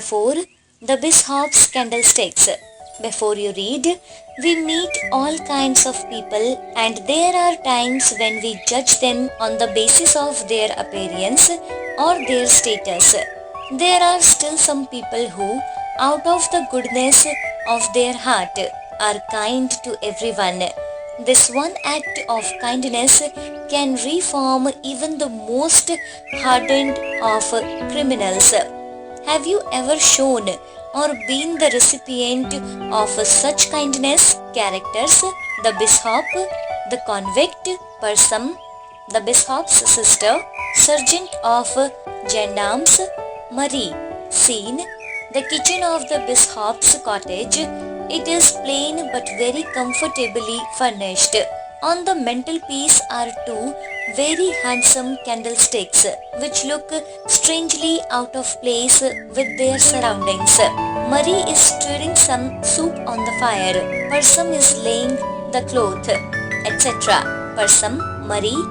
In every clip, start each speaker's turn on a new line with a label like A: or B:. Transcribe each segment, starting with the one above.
A: 4. The Bishop's Candlesticks. Before you read, we meet all kinds of people, and there are times when we judge them on the basis of their appearance or their status. There are still some people who, out of the goodness of their heart, are kind to everyone. This one act of kindness can reform even the most hardened of criminals. Have you ever shown or been the recipient of such kindness? Characters: the bishop, the convict, person, the bishop's sister, sergeant of gendarmes, Marie. Scene: the kitchen of the bishop's cottage. It is plain but very comfortably furnished. On the mantelpiece are two very handsome candlesticks which look strangely out of place with their surroundings. Marie is stirring some soup on the fire. Parsam is laying the cloth, etc. Parsam: Marie,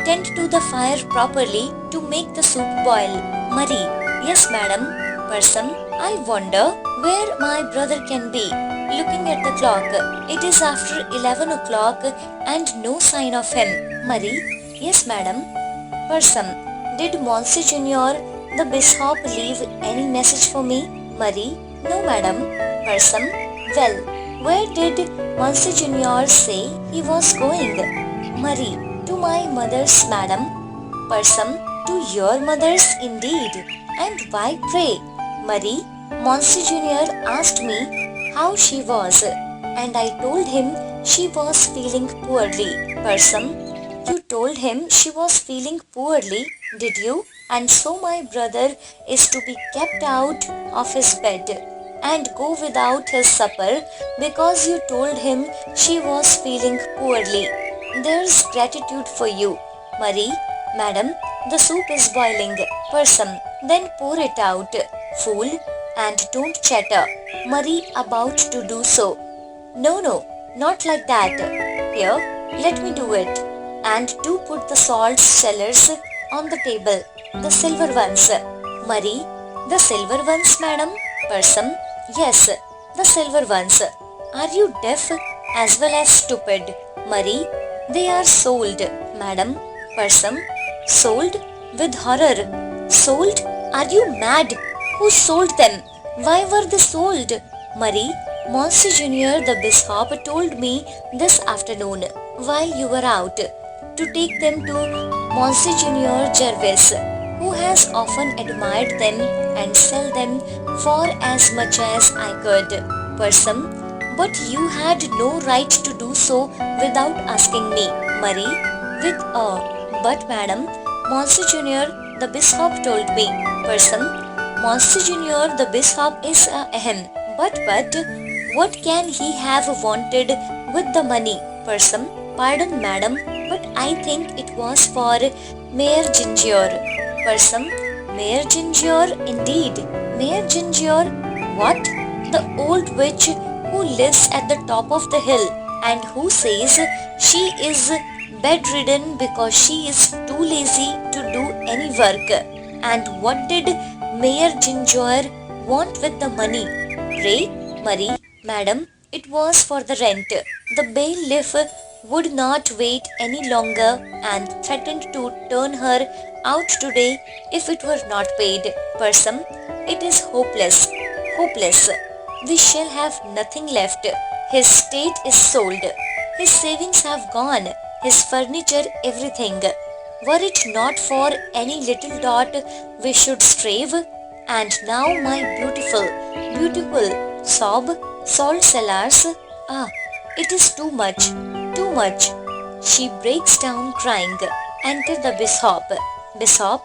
A: tend to the fire properly to make the soup boil. Marie: yes, madam. Parsam: I wonder where my brother can be. Looking at the clock, it is after 11 o'clock and no sign of him. Marie: yes, madam. Parsam: did Monsignor the bishop leave any message for me? Marie: no, madam. Parsam: well, where did Monsignor say he was going? Marie: to my mother's, madam. Parsam: to your mother's indeed. And why, pray? Marie: Monsignor asked me how she was, and I told him she was feeling poorly. Parsam: you told him she was feeling poorly, did you? And so my brother is to be kept out of his bed and go without his supper because you told him she was feeling poorly. There's gratitude for you. Marie: madam, the soup is boiling. Parsam: then pour it out. Fool, and don't chatter. Marie about to do so. No, not like that. Here, let me do it. And do put the salt cellars on the table, the silver ones. Marie: the silver ones, madam? Parsam: yes, the silver ones. Are you deaf as well as stupid? Marie: they are sold, madam. Parsam: sold? With horror. Sold? Are you mad? Who sold them? Why were they sold? Marie: Monsignor the bishop told me this afternoon while you were out to take them to Monsignor Jervis, who has often admired them, and sell them for as much as I could. Parsam: but you had no right to do so without asking me. Marie with awe: but madam, Monsignor the bishop told me. Parsam: Monsignor the bishop is a ahem. But what can he have wanted with the money? Parsam: pardon, madam, but I think it was for Mayor Ginger. Parsam: Mayor Ginger, indeed. Mayor Ginger? What? The old witch who lives at the top of the hill and who says she is bedridden because she is too lazy to do any work. And what did Mayor Ginger want with the money? Pray? Marie: madam, it was for the rent. The bailiff would not wait any longer and threatened to turn her out today if it were not paid. Parsam: it is hopeless, hopeless. We shall have nothing left. His estate is sold. His savings have gone. His furniture, everything. Were it not for any little dot, we should strive. And now my beautiful, sob, salt cellars. Ah, it is too much, too much. She breaks down crying. Enter the bishop. Bishop: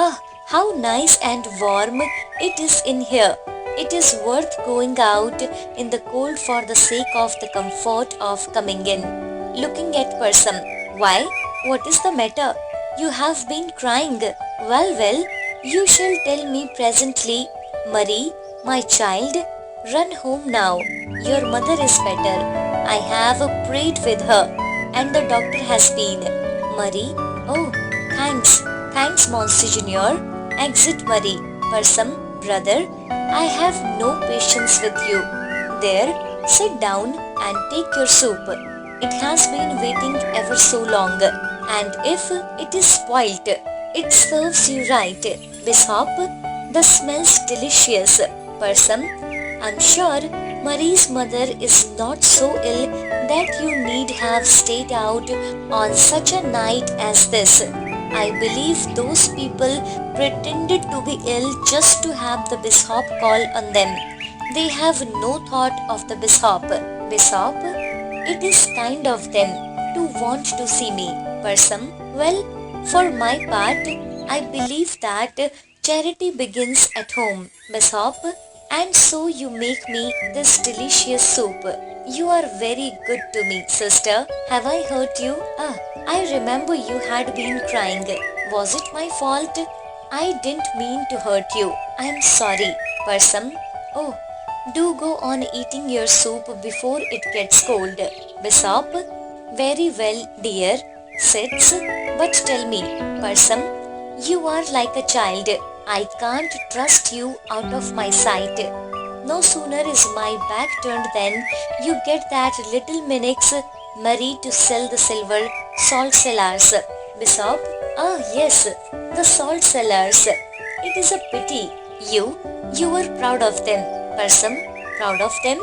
A: ah, how nice and warm it is in here. It is worth going out in the cold for the sake of the comfort of coming in. Looking at Parsam: why, what is the matter? You have been crying. Well, you shall tell me presently. Marie: my child, run home now. Your mother is better. I have prayed with her, and the doctor has been. Marie: oh, thanks, Monsignor. Exit Marie. Parsam: brother, I have no patience with you. There, sit down and take your soup. It has been waiting ever so long, and if it is spoilt, it serves you right. Bishop, the smells delicious. Person, I'm sure Marie's mother is not so ill that you need have stayed out on such a night as this. I believe those people pretended to be ill just to have the bishop call on them. They have no thought of the bishop. Bishop, it is kind of them to want to see me. Person, well, for my part, I believe that charity begins at home. Bishop, and so you make me this delicious soup. You are very good to me, sister. Have I hurt you? I remember you had been crying. Was it my fault? I didn't mean to hurt you. I am sorry. Person, oh, do go on eating your soup before it gets cold. Bishop, very well, dear. Sits, but tell me, Person, you are like a child. I can't trust you out of my sight. No sooner is my back turned than you get that little minx Marie to sell the silver salt cellars. Bishop, yes, the salt cellars. It is a pity. You were proud of them. Person, proud of them?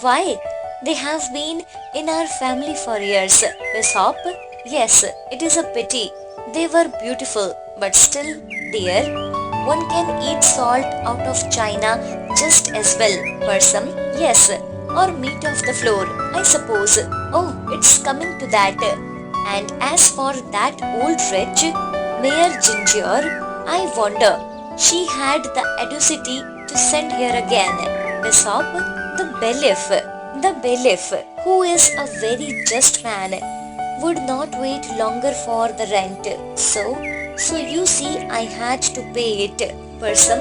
A: Why? They have been in our family for years. Bishop, yes, it is a pity. They were beautiful, but still, dear, one can eat salt out of china just as well. Person, yes, or meat off the floor, I suppose. Oh, it's coming to that. And as for that old wretch, Mayor Ginger, I wonder, she had the audacity to send here again. Bishop, the bailiff, who is a very just man, would not wait longer for the rent. So you see, I had to pay it. Person,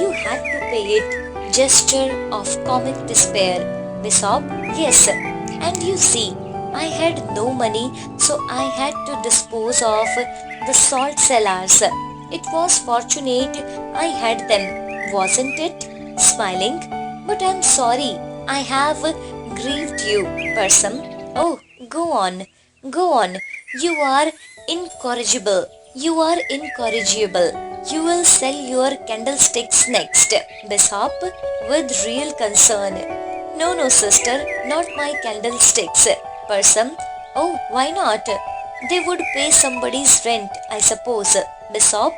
A: you had to pay it. Gesture of comic despair. Bishop, yes. And you see, I had no money, so I had to dispose of the salt cellars. It was fortunate I had them, wasn't it? Smiling, but I'm sorry, I have grieved you. Person, oh, go on. You are incorrigible. You will sell your candlesticks next. Bishop, with real concern. No, sister, not my candlesticks. Person, oh, why not? They would pay somebody's rent, I suppose. Bishop,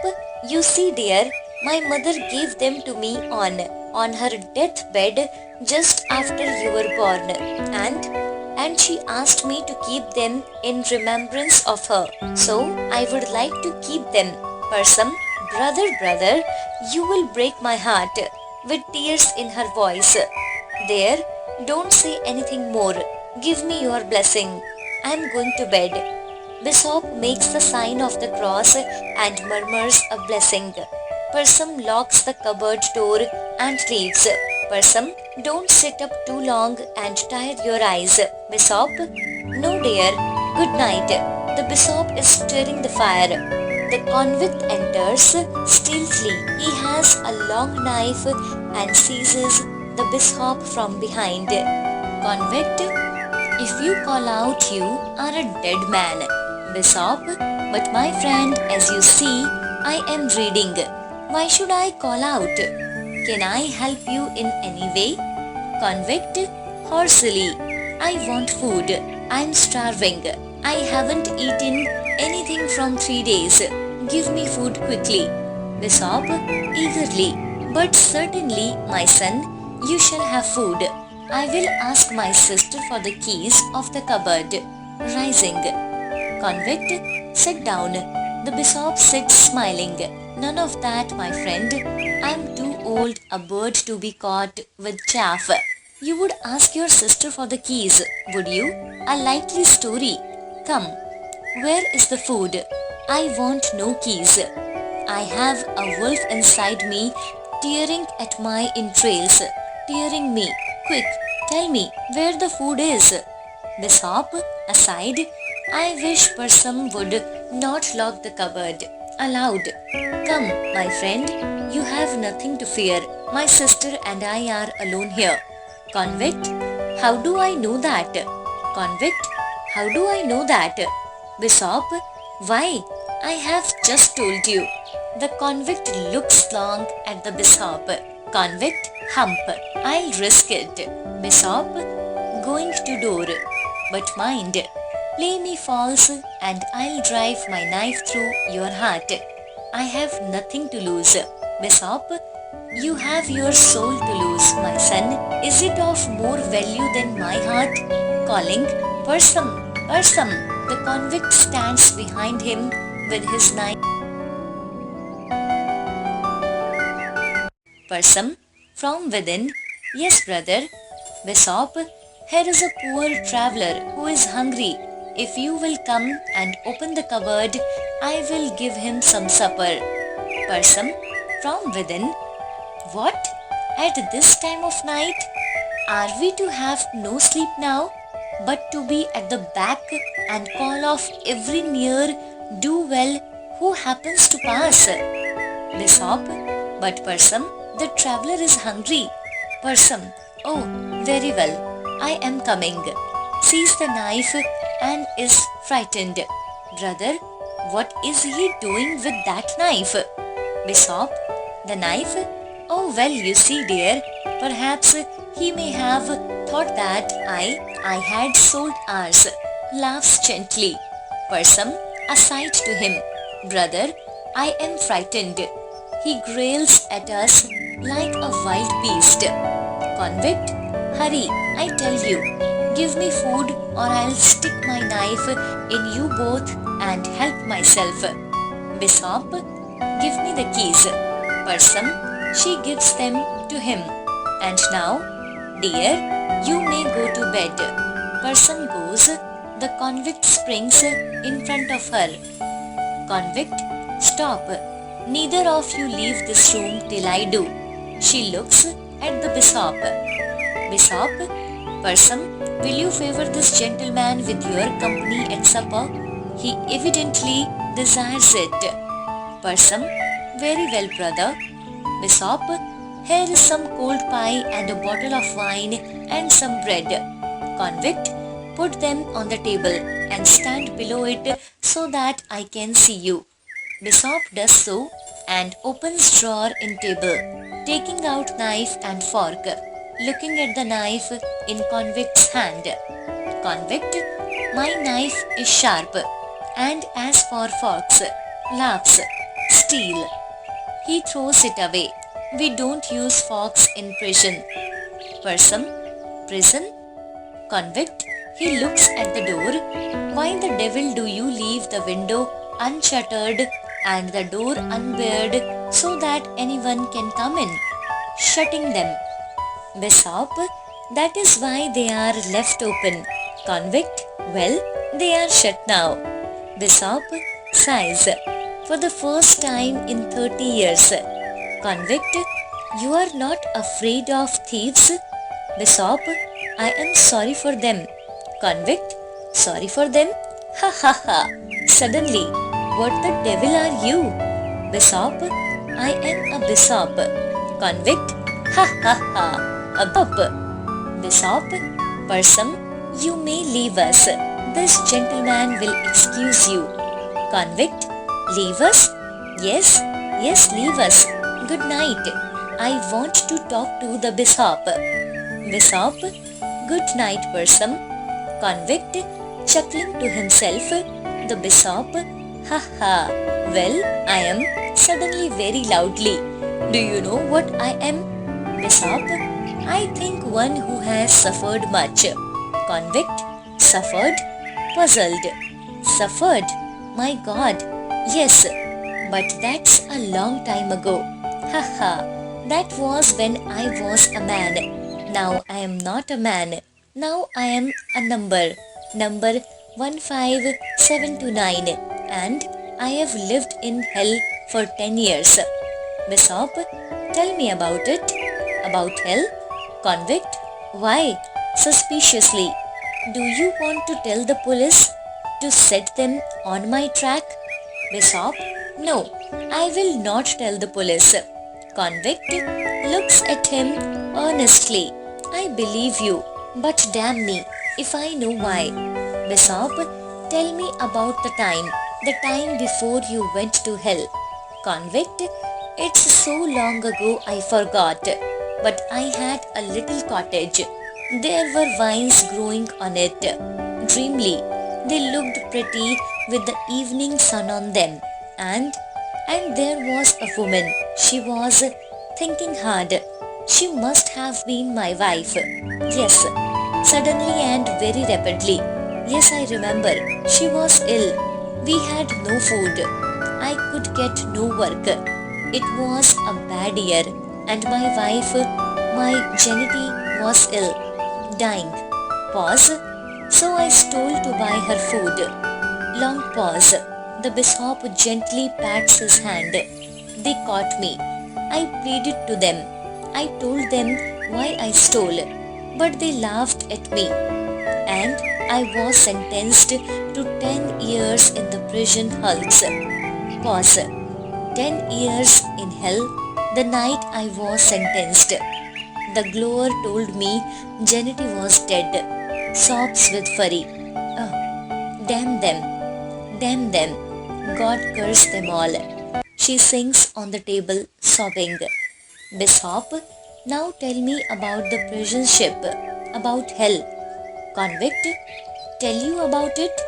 A: you see, dear, my mother gave them to me on her deathbed just after you were born, and she asked me to keep them in remembrance of her. So I would like to keep them. Person, brother, you will break my heart, with tears in her voice. There, don't say anything more. Give me your blessing. I am going to bed. Bishop makes the sign of the cross and murmurs a blessing. Person locks the cupboard door and leaves. Person, don't sit up too long and tire your eyes. Bishop, no dear, good night. The bishop is stirring the fire. The convict enters stealthily. He has a long knife and seizes the bishop from behind. Convict, if you call out, you are a dead man. Bishop, but my friend, as you see, I am reading. Why should I call out? Can I help you in any way? Convict, hoarsely, I want food. I'm starving. I haven't eaten anything from 3 days. Give me food quickly. Bishop, eagerly, but certainly, my son, you shall have food. I will ask my sister for the keys of the cupboard. Rising. Convict, sit down. The bishop sits smiling. None of that, my friend. I'm too old a bird to be caught with chaff. You would ask your sister for the keys, would you? A likely story. Come, where is the food? I want no keys. I have a wolf inside me, tearing at my entrails, tearing me. Quick, tell me where the food is. Bishop, aside, I wish Person would not lock the cupboard. aloud. Come, my friend, you have nothing to fear. My sister and I are alone here. Convict, how do I know that? Convict, how do I know that? Bishop, why? I have just told you. The convict looks long at the bishop. Convict, hump. I'll risk it. Bishop, going to door. But mind, play me false and I'll drive my knife through your heart. I have nothing to lose. Bishop, you have your soul to lose, my son. Is it of more value than my heart? Calling, Person, Person. The convict stands behind him with his knife. Person, from within. Yes, brother. Bishop, here is a poor traveler who is hungry. If you will come and open the cupboard, I will give him some supper. Person, from within. What? At this time of night? Are we to have no sleep now, but to be at the back and call off every near do well who happens to pass? Bishop, but Person, the traveler is hungry. Person, oh, very well, I am coming. Sees the knife and is frightened. Brother, what is he doing with that knife? Bishop, the knife? Oh well, you see dear, perhaps he may have thought that I had sold ours. Laughs gently. Person, aside to him. Brother, I am frightened. He growls at us like a wild beast. Convict, hurry, I tell you. Give me food or I'll stick my knife in you both and help myself. Bishop, give me the keys. Person, she gives them to him. And now, dear, you may go to bed. Person goes. The convict springs in front of her. Convict, stop. Neither of you leave this room till I do. She looks at the bishop. Bishop, Person, will you favor this gentleman with your company at supper? He evidently desires it. Person, very well, brother. Bishop, here is some cold pie and a bottle of wine and some bread. Convict, put them on the table and stand below it so that I can see you. Bishop does so and opens drawer in table, taking out knife and fork, looking at the knife in convict's hand. Convict, my knife is sharp, and as for forks, laughs, steal. He throws it away. We don't use forks in prison. Person, prison? Convict, he looks at the door. Why the devil do you leave the window unshuttered and the door unbarred so that anyone can come in? Shutting them. Bishop, that is why they are left open. Convict, well, they are shut now. Bishop sighs. For the first time in 30 years. Convict, you are not afraid of thieves? Bishop, I am sorry for them. Convict, sorry for them? Ha ha ha. Suddenly, what the devil are you? Bishop, I am a bishop. Convict, ha ha ha. A pup. Bishop, Person, you may leave us. This gentleman will excuse you. Convict, leave us? Yes, yes, leave us. Good night. I want to talk to the bishop. Bishop, good night, Person. Convict, chuckling to himself. The bishop, ha ha. Well, I am. Suddenly very loudly. Do you know what I am? Bishop, I think one who has suffered much. Convict, suffered? Puzzled. Suffered? My God. Yes, but that's a long time ago. Haha, that was when I was a man. Now I am not a man. Now I am a number. Number 15729. And I have lived in hell for 10 years. Bishop, tell me about it. About hell? Convict, why? Suspiciously. Do you want to tell the police to set them on my track? Bishop, No, I will not tell the police. Convict looks at him earnestly. I believe you, but damn me if I know why. Bishop, tell me about the time before you went to hell. Convict, it's so long ago I forgot, but I had a little cottage. There were vines growing on it. Dreamily, they looked pretty with the evening sun on them. And there was a woman. She was thinking hard. She must have been my wife. Yes, suddenly and very rapidly. Yes, I remember. She was ill. We had no food. I could get no work. It was a bad year, and my wife, my Janity, was ill, dying. Pause. So I stole to buy her food. Long pause. The bishop gently pats his hand. They caught me. I pleaded to them. I told them why I stole, but they laughed at me, and I was sentenced to 10 years in the prison hulks. Pause. 10 years in hell the night I was sentenced. The glower told me Janity was dead. Sobs with fury. Oh, damn them. Damn them. God curse them all. She sinks on the table, sobbing. Bishop, now tell me about the prison ship, about hell. Convict, tell you about it?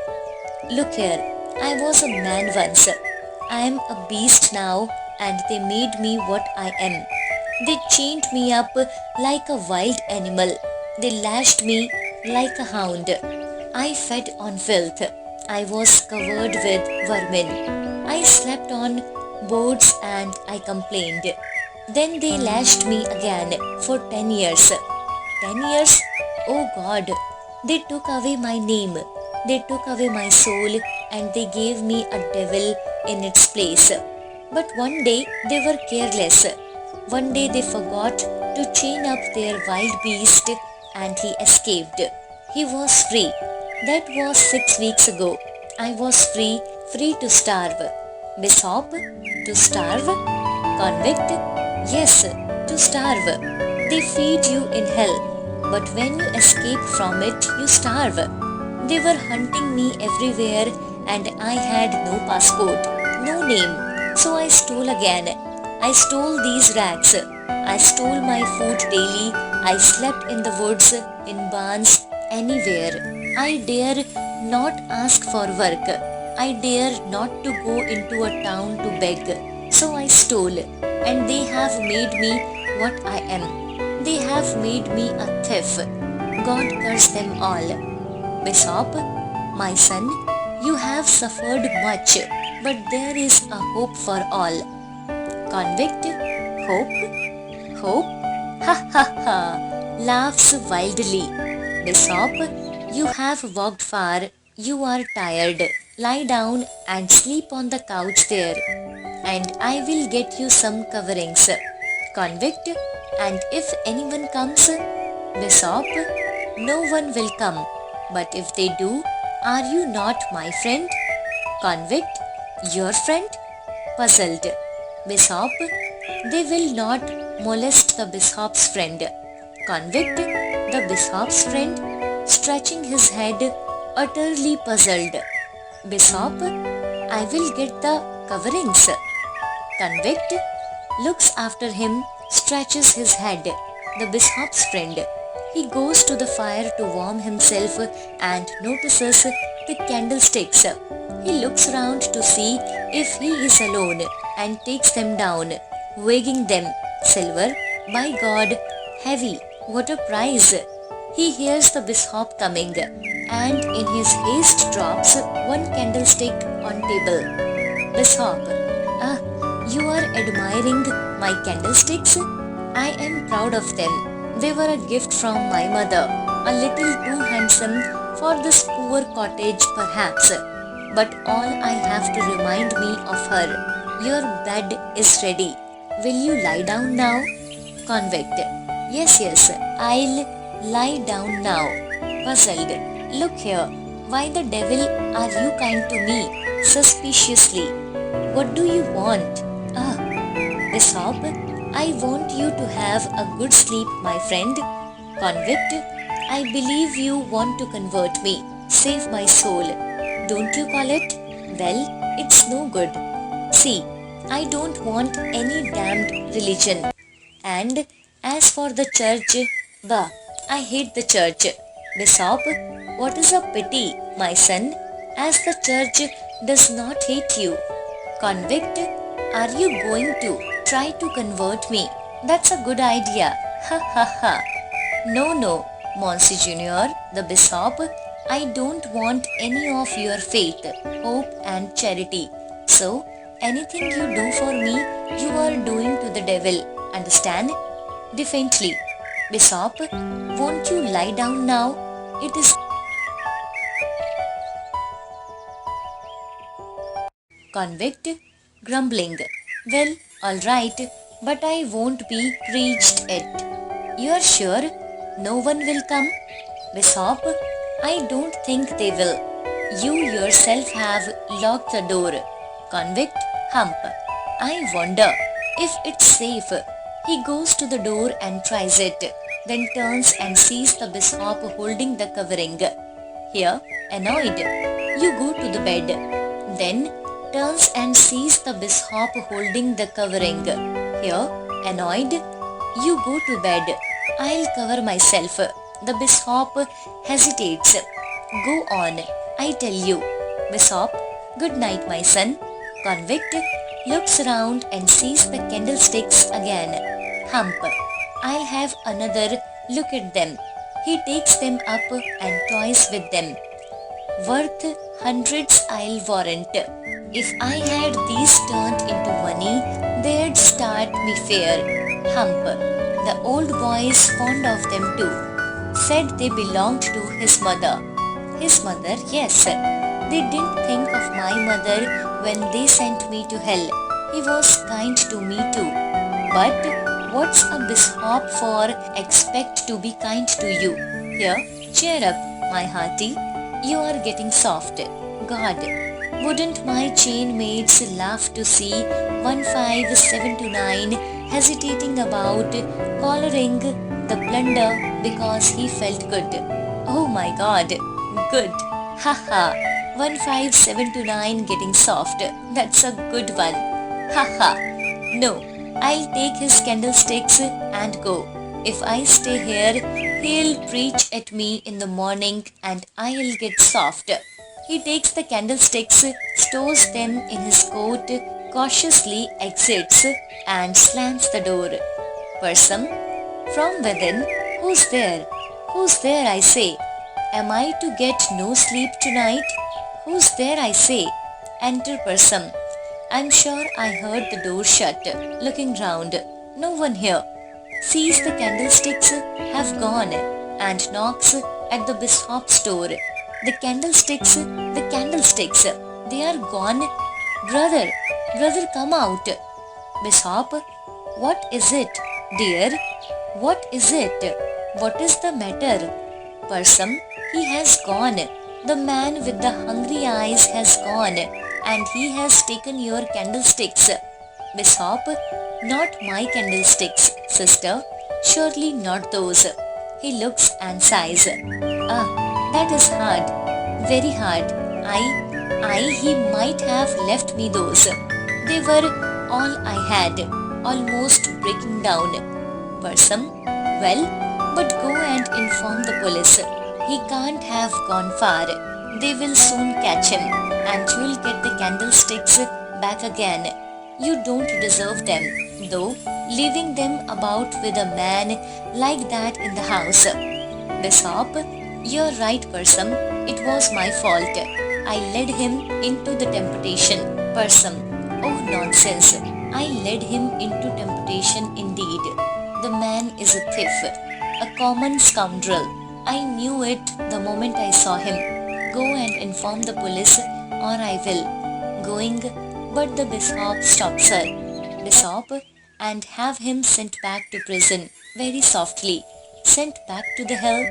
A: Look here, I was a man once. I am a beast now, and they made me what I am. They chained me up like a wild animal. They lashed me like a hound. I fed on filth. I was covered with vermin. I slept on boards and I complained. Then they lashed me again for 10 years. 10 years? Oh God! They took away my name. They took away my soul, and they gave me a devil in its place. But one day they were careless. One day they forgot to chain up their wild beast, and he escaped. He was free. That was 6 weeks ago. I was free to starve. Bishop, to starve? Convict? Yes, to starve. They feed you in hell, but when you escape from it, you starve. They were hunting me everywhere, and I had no passport, no name, so I stole again. I stole these rags. I stole my food daily. I slept in the woods, in barns, anywhere. I dare not ask for work. I dare not to go into a town to beg. So I stole, and they have made me what I am. They have made me a thief. God curse them all. Bishop, my son, you have suffered much, but there is a hope for all. Convict, hope? Hope? Ha ha ha, laughs wildly. Bishop, you have walked far, you are tired. Lie down and sleep on the couch there, and I will get you some coverings. Convict, and if anyone comes? Bishop, no one will come, but if they do, are you not my friend? Convict, your friend? Puzzled. Bishop, they will not molest the bishop's friend. Convict, the bishop's friend? Stretching his head, utterly puzzled. Bishop, I will get the coverings. Convict looks after him, stretches his head. The bishop's friend. He goes to the fire to warm himself and notices the candlesticks. He looks round to see if he is alone and takes them down, weighing them. Silver, by God, heavy, what a prize! He hears the bishop coming, and in his haste drops one candlestick on table. Bishop, you are admiring my candlesticks? I am proud of them. They were a gift from my mother, a little too handsome for this poor cottage perhaps, but all I have to remind me of her. Your bed is ready. Will you lie down now? Convict, yes, I'll lie down now. Puzzled, look here, why the devil are you kind to me? Suspiciously. What do you want? Ah, Bishop, I want you to have a good sleep, my friend. Convict, I believe you want to convert me, save my soul. Don't you call it? Well, it's no good. See, I don't want any damned religion. And as for the church, bah, I hate the church. Bishop, what is a pity, my son, as the church does not hate you. Convict, are you going to try to convert me? That's a good idea. Ha ha ha. No, no, Monsignor, the Bishop, I don't want any of your faith, hope and charity. So, anything you do for me, you are doing to the devil. Understand? Defiantly. Bishop, won't you lie down now? It is Convict, grumbling. Well, alright, but I won't be preached at. You're sure no one will come? Bishop, I don't think they will. You yourself have locked the door. Convict, hump. I wonder if it's safe. He goes to the door and tries it, then turns and sees the Bishop holding the covering. Here, annoyed, you go to the bed. Then turns and sees the Bishop holding the covering. Here, annoyed, you go to bed. I'll cover myself. The Bishop hesitates. Go on, I tell you. Bishop, good night, my son. Convict looks around and sees the candlesticks again. Hump, I'll have another look at them. He takes them up and toys with them. Worth hundreds, I'll warrant. If I had these turned into money, they'd start me fair. Hump, the old boy is fond of them too. Said they belonged to his mother. His mother, yes. They didn't think of my mother when they sent me to hell. He was kind to me too. But what's a bishop for expect to be kind to you? Here, cheer up, my hearty. You are getting soft. God, wouldn't my chain maids laugh to see 15729 hesitating about collaring the plunder because he felt good? Oh my God, good. Haha, 15729 getting soft. That's a good one. Haha. No, I'll take his candlesticks and go. If I stay here, he'll preach at me in the morning and I'll get soft. He takes the candlesticks, stores them in his coat, cautiously exits and slams the door. Person, from within, who's there? Who's there, I say? Am I to get no sleep tonight? Who's there, I say? Enter person. I'm sure I heard the door shut. Looking round, no one here. Sees the candlesticks have gone and knocks at the bishop's door. The candlesticks, they are gone. Brother, come out. Bishop, what is it, dear? What is it? What is the matter? Person, he has gone. The man with the hungry eyes has gone, and he has taken your candlesticks. Bishop, not my candlesticks, sister. Surely not those. He looks and sighs. Ah, that is hard. Very hard. He might have left me those. They were all I had. Almost breaking down. Person, well, but go and inform the police. He can't have gone far. They will soon catch him, and you'll get the candlesticks back again. You don't deserve them, though, leaving them about with a man like that in the house. Bishop, you're right, person. It was my fault. I led him into the temptation. Person, oh nonsense. I led him into temptation indeed. The man is a thief, a common scoundrel. I knew it the moment I saw him. Go and inform the police, or I will. Going, but the bishop stops her. Bishop, and have him sent back to prison, very softly. Sent back to the hell?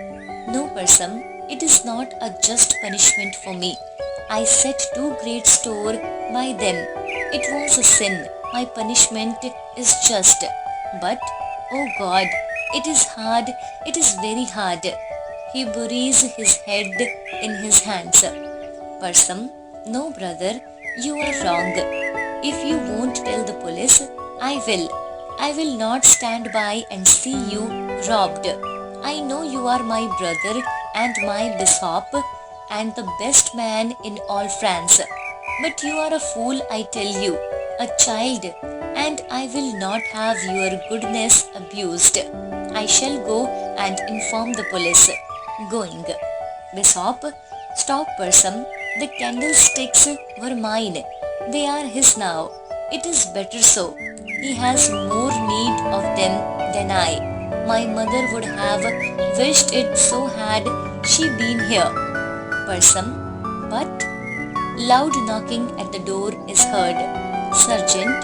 A: No, person, it is not a just punishment for me. I set too great store by them. It was a sin. My punishment is just. But, oh God, it is hard. It is very hard. He buries his head in his hands. Parsam, no brother, you are wrong. If you won't tell the police, I will. I will not stand by and see you robbed. I know you are my brother and my bishop and the best man in all France. But you are a fool, I tell you, a child, and I will not have your goodness abused. I shall go and inform the police. Going. Bishop, stop, Parsam. The candlesticks were mine. They are his now. It is better so. He has more need of them than I. My mother would have wished it so had she been here. Parsam, but loud knocking at the door is heard. Sergeant,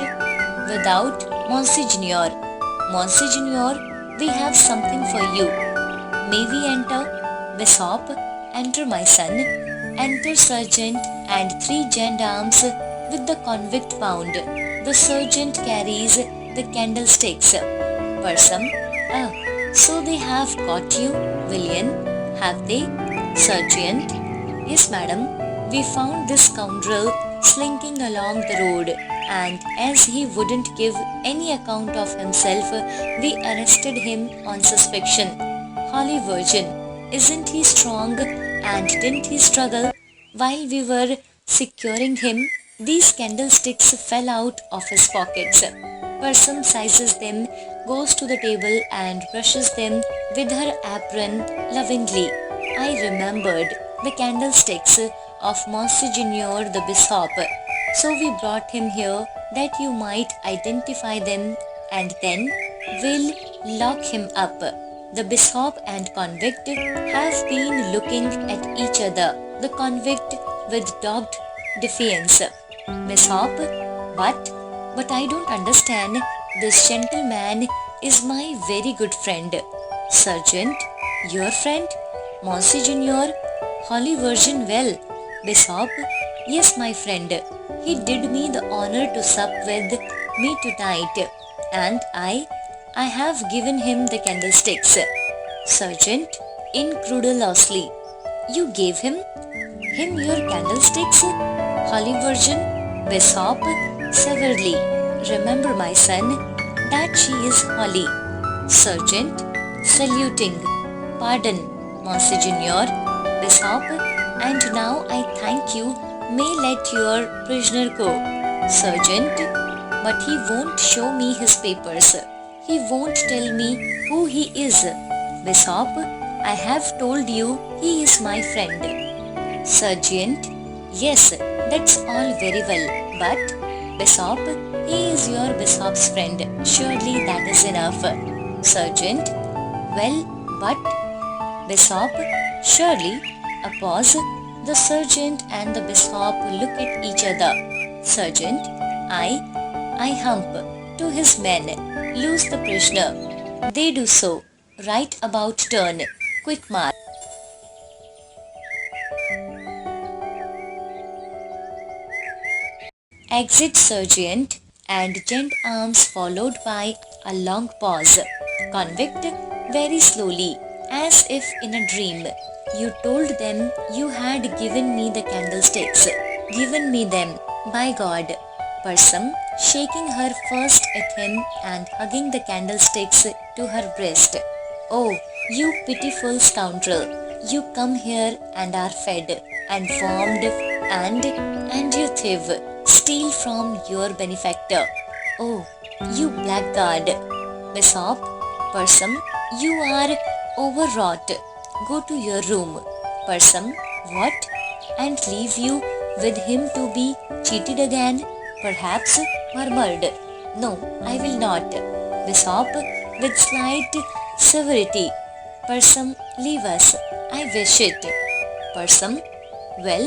A: without, Monsignor. Monsignor, we have something for you. May we enter? Bishop, enter my son. Enter sergeant and 3 gendarmes with the convict bound. The sergeant carries the candlesticks. Parsam, so they have caught you, William, have they? Sergeant, yes, madam. We found this scoundrel slinking along the road, and as he wouldn't give any account of himself, we arrested him on suspicion. Holy Virgin, isn't he strong, and didn't he struggle? While we were securing him, these candlesticks fell out of his pockets. Parsam seizes them, goes to the table and brushes them with her apron lovingly. I remembered the candlesticks of Monsignor the Bishop, so we brought him here that you might identify them, and then we'll lock him up. The bishop and convict have been looking at each other, the convict with dogged defiance. Bishop, but I don't understand. This gentleman is my very good friend. Sergeant, your friend? Monsignor, Holy Virgin, well. Bishop, yes, my friend. He did me the honor to sup with me tonight, and I have given him the candlesticks. Sergeant, incredulously, you gave him your candlesticks? Holy Virgin, Bishop, severely, remember my son, that she is holy. Sergeant, saluting, pardon, Monsignor, Bishop, and now I thank you, may let your prisoner go. Sergeant, but he won't show me his papers. He won't tell me who he is. Bishop, I have told you he is my friend. Sergeant, yes, that's all very well, but Bishop, he is your bishop's friend. Surely that is enough. Sergeant, well, but Bishop, surely, a pause. The sergeant and the bishop look at each other. Sergeant, I hump to his men. Loose the prisoner. They do so. Right about turn. Quick march. Exit sergeant and gendarmes followed by a long pause. Convict, very slowly, as if in a dream. You told them you had given me the candlesticks. Given me them, by God. Parsam, shaking her first at him and hugging the candlesticks to her breast. Oh, you pitiful scoundrel! You come here and are fed and warmed and you thief, steal from your benefactor. Oh, you blackguard! Bishop, Parsam, you are overwrought. Go to your room. Parsam, what? And leave you with him to be cheated again? Perhaps murmured. No, I will not. Bishop, with slight severity. Parsam, leave us. I wish it. Parsam, well,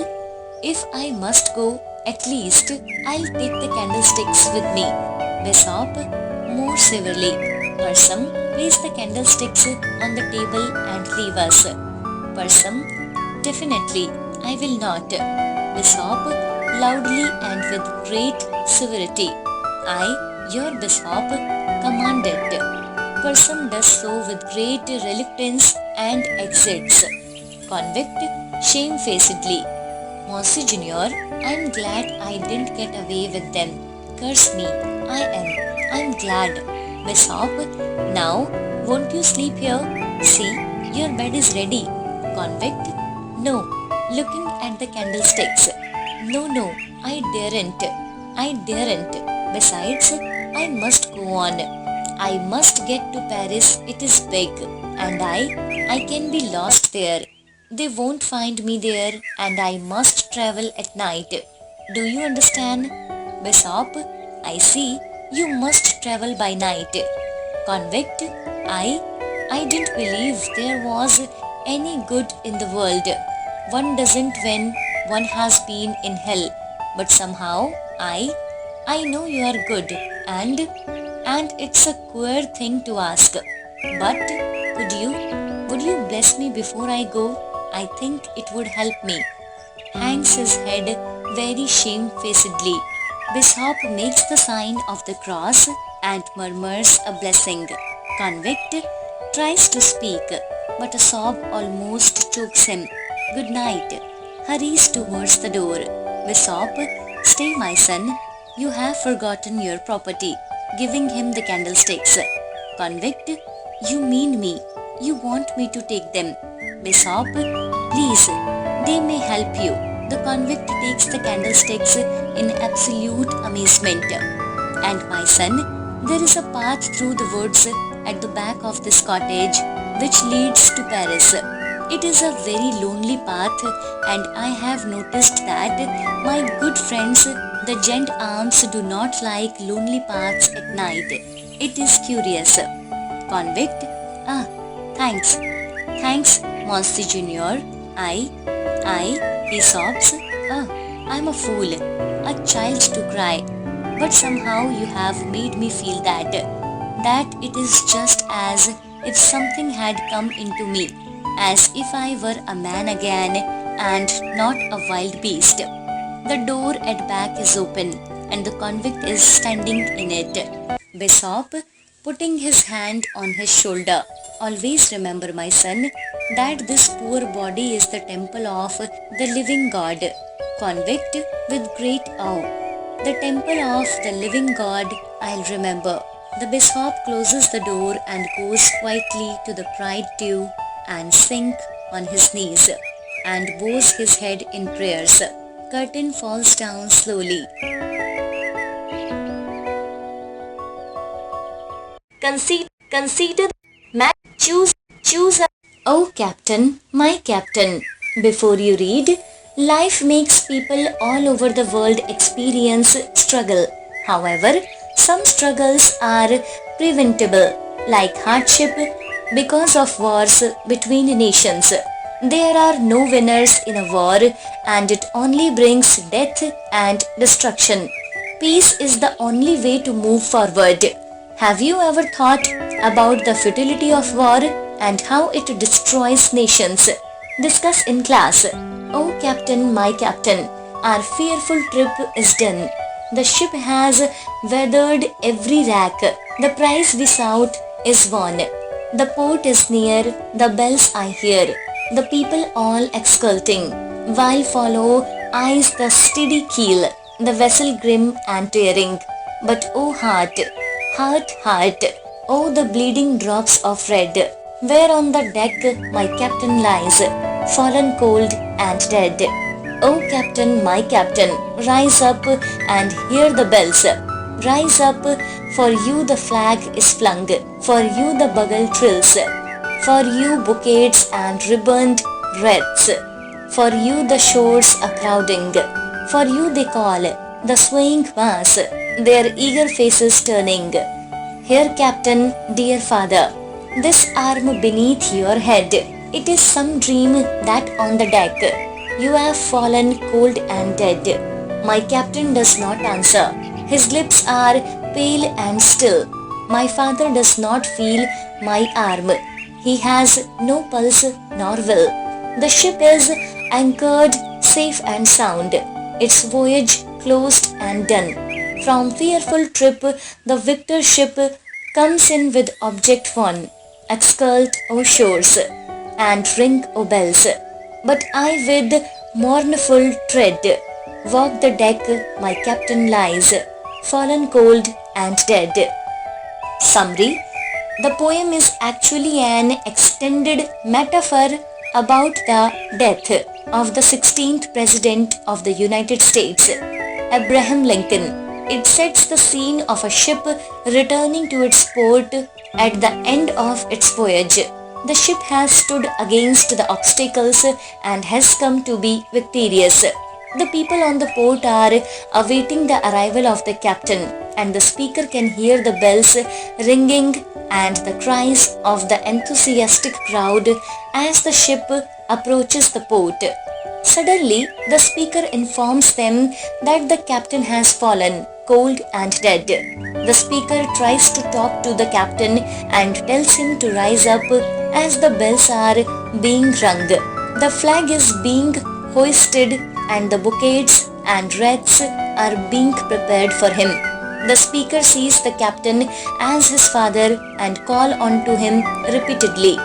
A: if I must go, at least I'll take the candlesticks with me. Bishop, more severely. Parsam, place the candlesticks on the table and leave us. Parsam, definitely, I will not. Bishop, loudly and with great severity. I, your bishop, command it. Person does so with great reluctance and exits. Convict shamefacedly. Monsignor, I'm glad I didn't get away with them. Curse me, I'm glad. Bishop, now won't you sleep here? See, your bed is ready. Convict, no, looking at the candlesticks. No, I daren't. Besides, I must go on. I must get to Paris, it is big, and I can be lost there. They won't find me there, and I must travel at night. Do you understand? Bishop, I see, you must travel by night. Convict, I didn't believe there was any good in the world. One doesn't when one has been in hell, but somehow I know you are good, and it's a queer thing to ask. But would you bless me before I go? I think it would help me. Hangs his head very shamefacedly. Bishop makes the sign of the cross and murmurs a blessing. Convict tries to speak, but a sob almost chokes him. Good night. Hurries towards the door. Bishop, stay my son. You have forgotten your property. Giving him the candlesticks. Convict, you mean me. You want me to take them. Bishop, please, they may help you. The convict takes the candlesticks in absolute amazement. And my son, there is a path through the woods at the back of this cottage which leads to Paris. It is a very lonely path, and I have noticed that my good friends, the gendarmes, do not like lonely paths at night. It is curious. Convict, thanks, Monsignor. He sobs. I'm a fool, a child to cry. But somehow you have made me feel that it is just as if something had come into me, as if I were a man again and not a wild beast. The door at back is open, and the convict is standing in it. Bishop, putting his hand on his shoulder. Always remember, my son, that this poor body is the temple of the living God. Convict, with great awe. The temple of the living God, I'll remember. The bishop closes the door and goes quietly to the prie-dieu and sinks on his knees and bows his head in prayers. Curtain falls down slowly. Consider, choose a... Oh Captain, my Captain, before you read, life makes people all over the world experience struggle. However, some struggles are preventable, like hardship because of wars between nations. There are no winners in a war, and it only brings death and destruction. Peace is the only way to move forward. Have you ever thought about the futility of war and how it destroys nations? Discuss in class. Oh Captain, my Captain, our fearful trip is done. The ship has weathered every rack. The prize we sought is won. The port is near, the bells I hear. The people all exulting, while follow eyes the steady keel, the vessel grim and tearing. But oh heart, oh the bleeding drops of red, where on the deck my captain lies, fallen cold and dead. Oh Captain, my Captain, rise up and hear the bells. Rise up, for you the flag is flung, for you the bugle trills, for you bouquets and ribboned wreaths, for you the shores are crowding, for you they call, the swaying mass, their eager faces turning. Here Captain, dear father, this arm beneath your head, it is some dream that on the deck you have fallen cold and dead. My captain does not answer. His lips are pale and still. My father does not feel my arm. He has no pulse nor will. The ship is anchored safe and sound. its voyage closed and done. From fearful trip, the victor ship comes in with object won. Exult, O shores, and ring, O bells. But I with mournful tread walk the deck, my captain lies, fallen cold and dead. Summary: the poem is actually an extended metaphor about the death of the 16th President of the United States, Abraham Lincoln. It sets the scene of a ship returning to its port at the end of its voyage. The ship has stood against the obstacles and has come to be victorious. The people on the port are awaiting the arrival of the captain, and the speaker can hear the bells ringing and the cries of the enthusiastic crowd as the ship approaches the port. Suddenly, the speaker informs them that the captain has fallen, cold and dead. The speaker tries to talk to the captain and tells him to rise up as the bells are being rung. The flag is being hoisted and the bouquets and wreaths are being prepared for him. The speaker sees the captain as his father and call on to him repeatedly.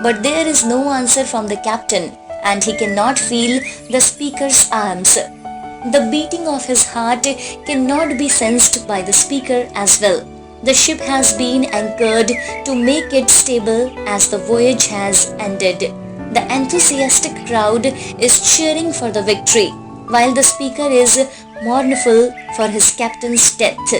A: But there is no answer from the captain, and he cannot feel the speaker's arms. The beating of his heart cannot be sensed by the speaker as well. The ship has been anchored to make it stable as the voyage has ended. The enthusiastic crowd is cheering for the victory, while the speaker is mournful for his captain's death.